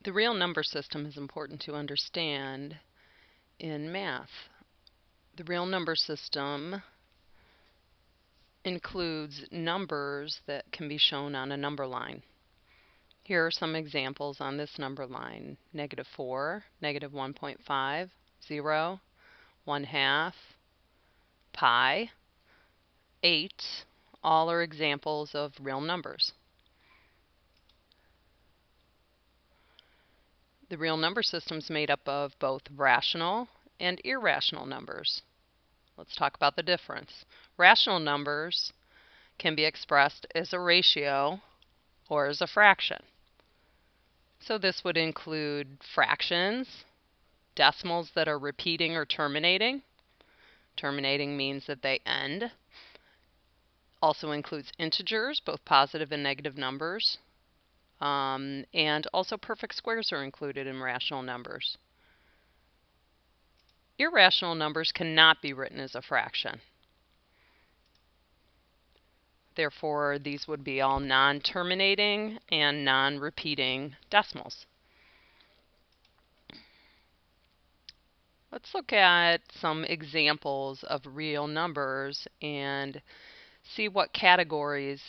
The real number system is important to understand in math. The real number system includes numbers that can be shown on a number line. Here are some examples on this number line: -4, -1.5, 0, 1/2, pi, 8. All are examples of real numbers. The real number system is made up of both rational and irrational numbers. Let's talk about the difference. Rational numbers can be expressed as a ratio or as a fraction. So this would include fractions, decimals that are repeating or terminating. Terminating means that they end. Also includes integers, both positive and negative numbers. And also perfect squares are included in rational numbers. Irrational numbers cannot be written as a fraction. Therefore, these would be all non-terminating and non-repeating decimals. Let's look at some examples of real numbers and see what categories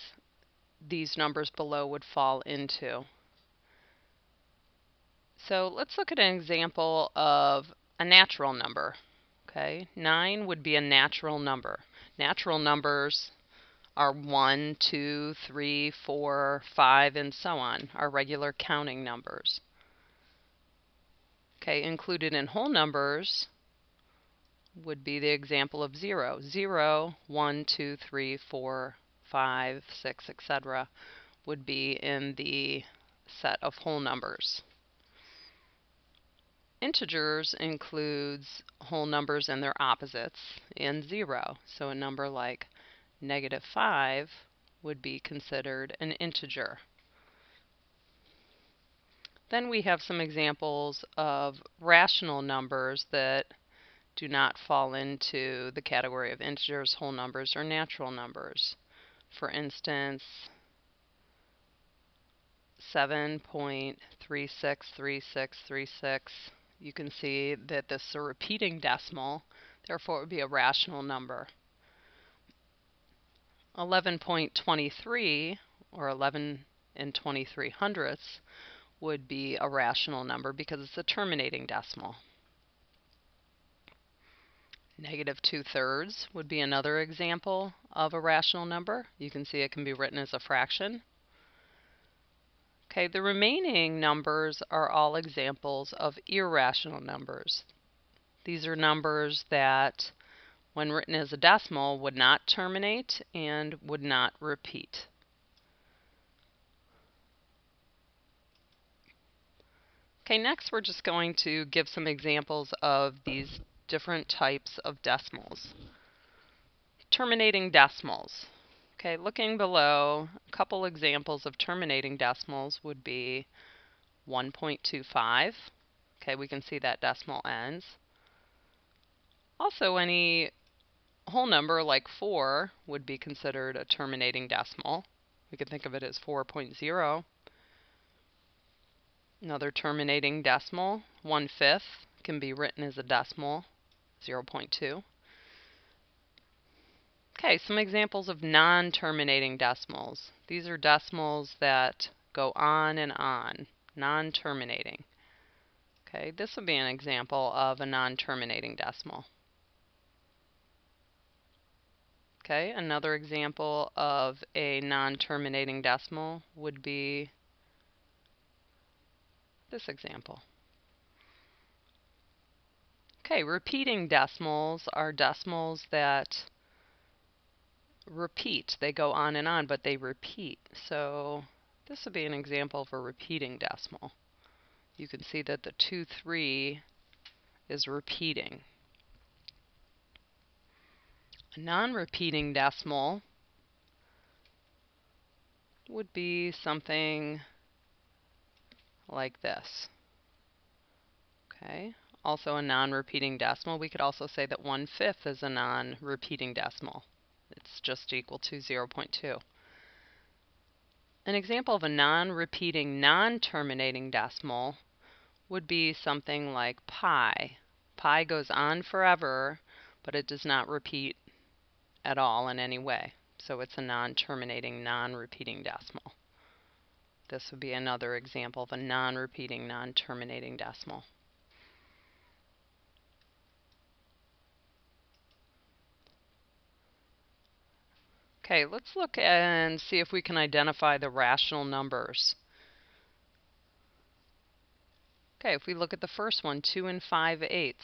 these numbers below would fall into. So let's look at an example of a natural number. Okay, 9 would be a natural number. Natural numbers are 1, 2, 3, 4, 5, and so on, are regular counting numbers. Okay, included in whole numbers would be the example of 0. 0, 1, 2, 3, 4, 5, 6, etc. would be in the set of whole numbers. Integers includes whole numbers and their opposites and 0. So a number like -5 would be considered an integer. Then we have some examples of rational numbers that do not fall into the category of integers, whole numbers, or natural numbers. For instance, 7.363636. You can see that this is a repeating decimal, therefore it would be a rational number. 11.23, or 11 and 23 hundredths, would be a rational number because it's a terminating decimal. -2/3 would be another example of a rational number. You can see it can be written as a fraction. Okay, the remaining numbers are all examples of irrational numbers. These are numbers that, when written as a decimal, would not terminate and would not repeat. Okay, next we're just going to give some examples of these different types of decimals. Terminating decimals. Okay, looking below, a couple examples of terminating decimals would be 1.25. Okay, we can see that decimal ends. Also, any whole number like 4 would be considered a terminating decimal. We could think of it as 4.0. Another terminating decimal, 1/5, can be written as a decimal, 0.2. Okay, some examples of non-terminating decimals. These are decimals that go on and on, non-terminating. Okay, this would be an example of a non-terminating decimal. Okay, another example of a non-terminating decimal would be this example. Okay, repeating decimals are decimals that repeat. They go on and on, but they repeat. So this would be an example of a repeating decimal. You can see that the 2-3 is repeating. A non-repeating decimal would be something like this. Okay. Also a non-repeating decimal. We could also say that 1/5 is a non-repeating decimal. It's just equal to 0.2. An example of a non-repeating, non-terminating decimal would be something like pi. Pi goes on forever, but it does not repeat at all in any way. So it's a non-terminating, non-repeating decimal. This would be another example of a non-repeating, non-terminating decimal. Okay, let's look and see if we can identify the rational numbers. Okay, if we look at the first one, 2 and 5/8.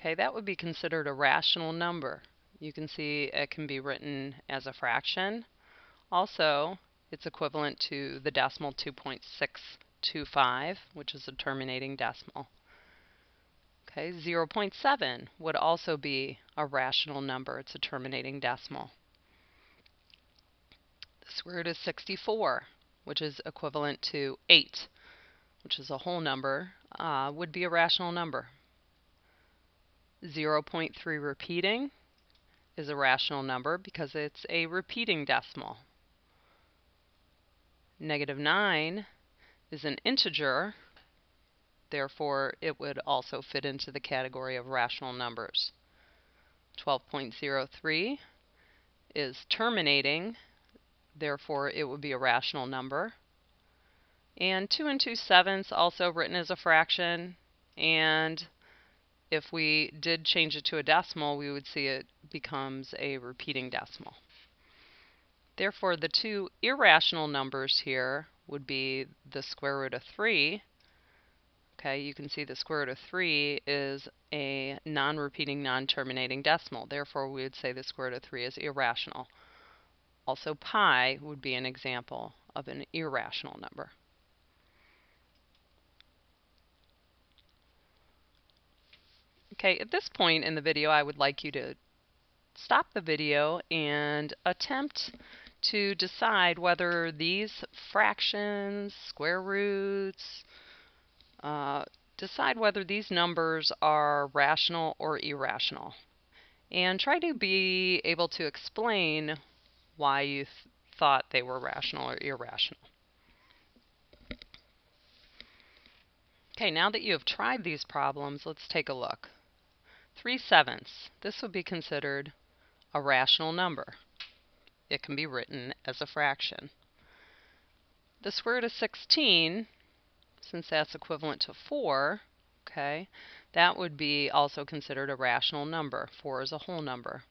Okay, that would be considered a rational number. You can see it can be written as a fraction. Also, it's equivalent to the decimal 2.625, which is a terminating decimal. Okay, 0.7 would also be a rational number. It's a terminating decimal. The square root of 64, which is equivalent to 8, which is a whole number, would be a rational number. 0.3 repeating is a rational number because it's a repeating decimal. -9 is an integer, therefore it would also fit into the category of rational numbers. 12.03 is terminating, therefore it would be a rational number. And 2 2/7 also written as a fraction, and if we did change it to a decimal, we would see it becomes a repeating decimal. Therefore, the two irrational numbers here would be the square root of 3. Okay, you can see the square root of 3 is a non-repeating, non-terminating decimal. Therefore, we would say the square root of 3 is irrational. Also, pi would be an example of an irrational number. Okay, at this point in the video, I would like you to stop the video and attempt to decide whether these fractions, square roots, decide whether these numbers are rational or irrational. And try to be able to explain why you thought they were rational or irrational. Okay, now that you have tried these problems, let's take a look. 3/7. This would be considered a rational number. It can be written as a fraction. The square root of 16, since that's equivalent to 4, okay, that would be also considered a rational number. 4 is a whole number.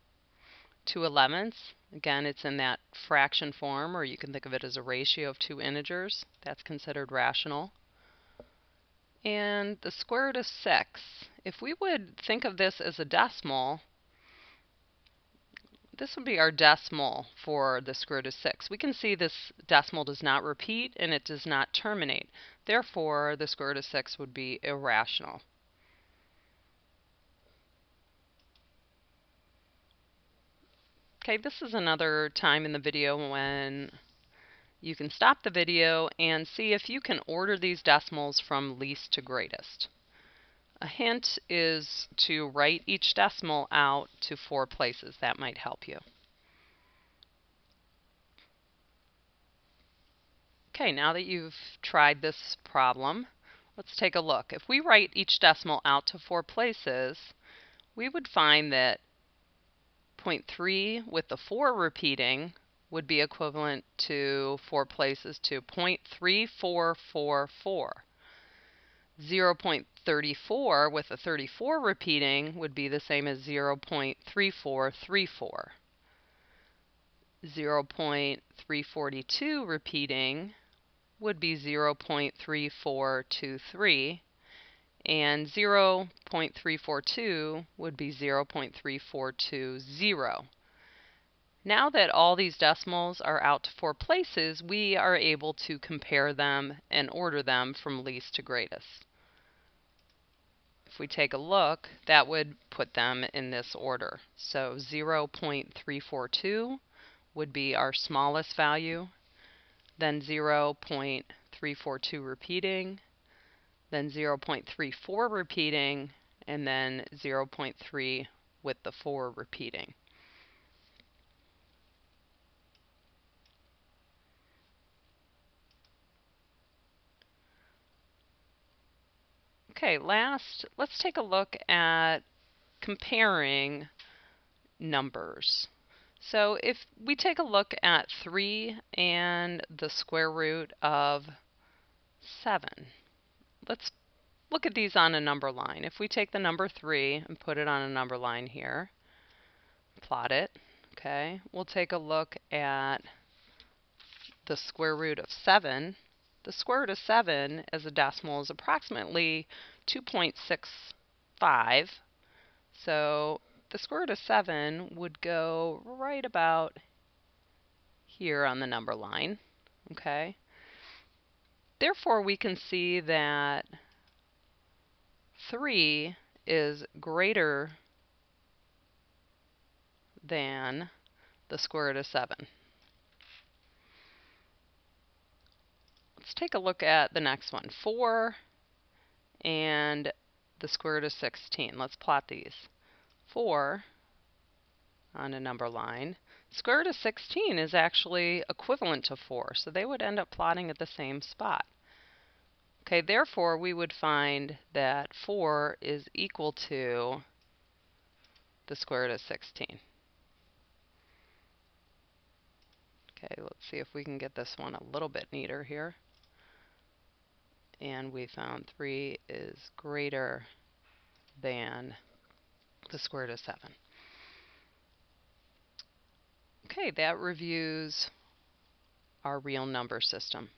2/11, again, it's in that fraction form, or you can think of it as a ratio of two integers. That's considered rational. And the square root of 6, if we would think of this as a decimal, this would be our decimal for the square root of 6. We can see this decimal does not repeat and it does not terminate. Therefore, the square root of 6 would be irrational. Okay, this is another time in the video when you can stop the video and see if you can order these decimals from least to greatest. A hint is to write each decimal out to 4 places. That might help you. Okay, now that you've tried this problem, let's take a look. If we write each decimal out to 4 places, we would find that 0.3 with the 4 repeating would be equivalent to 4 places to 0.3444. 0.34 with a 34 repeating would be the same as 0.3434. 0.342 repeating would be 0.3423, and 0.342 would be 0.3420. Now that all these decimals are out to 4 places, we are able to compare them and order them from least to greatest. If we take a look, that would put them in this order. So 0.342 would be our smallest value, then 0.342 repeating, then 0.34 repeating, and then 0.3 with the 4 repeating. Okay, last, let's take a look at comparing numbers. So if we take a look at 3 and the square root of 7, let's look at these on a number line. If we take the number 3 and put it on a number line here, plot it, okay, we'll take a look at the square root of 7. The square root of 7 as a decimal is approximately 2.65. So the square root of 7 would go right about here on the number line. Okay. Therefore, we can see that 3 is greater than the square root of 7. Let's take a look at the next one. 4 and the square root of 16. Let's plot these. 4 on a number line. Square root of 16 is actually equivalent to 4, so they would end up plotting at the same spot. Okay, therefore we would find that 4 is equal to the square root of 16. Okay, let's see if we can get this one a little bit neater here. And we found 3 is greater than the square root of 7. Okay, that reviews our real number system.